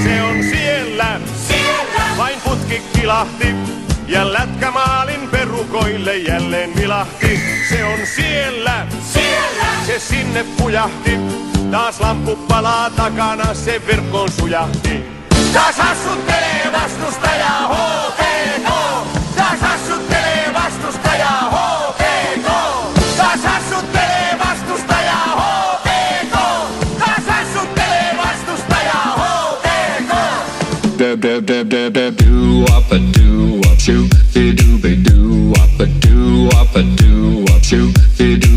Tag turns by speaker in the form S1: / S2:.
S1: Se on siellä, vain putki kilahti. Ja lätkämaalin perukoille jälleen vilahti. Se on siellä, se sinne pujahti. Taas lamppu palaa takana, se verkkoon sujahti. Taas hassuttelee vastustaja HPK. Taas hassuttelee vastustaja HPK. Taas hassuttelee vastustaja HPK. Taas hassuttelee vastustaja HPK.
S2: Do up a do up shoot, be do up a do up shoot, be do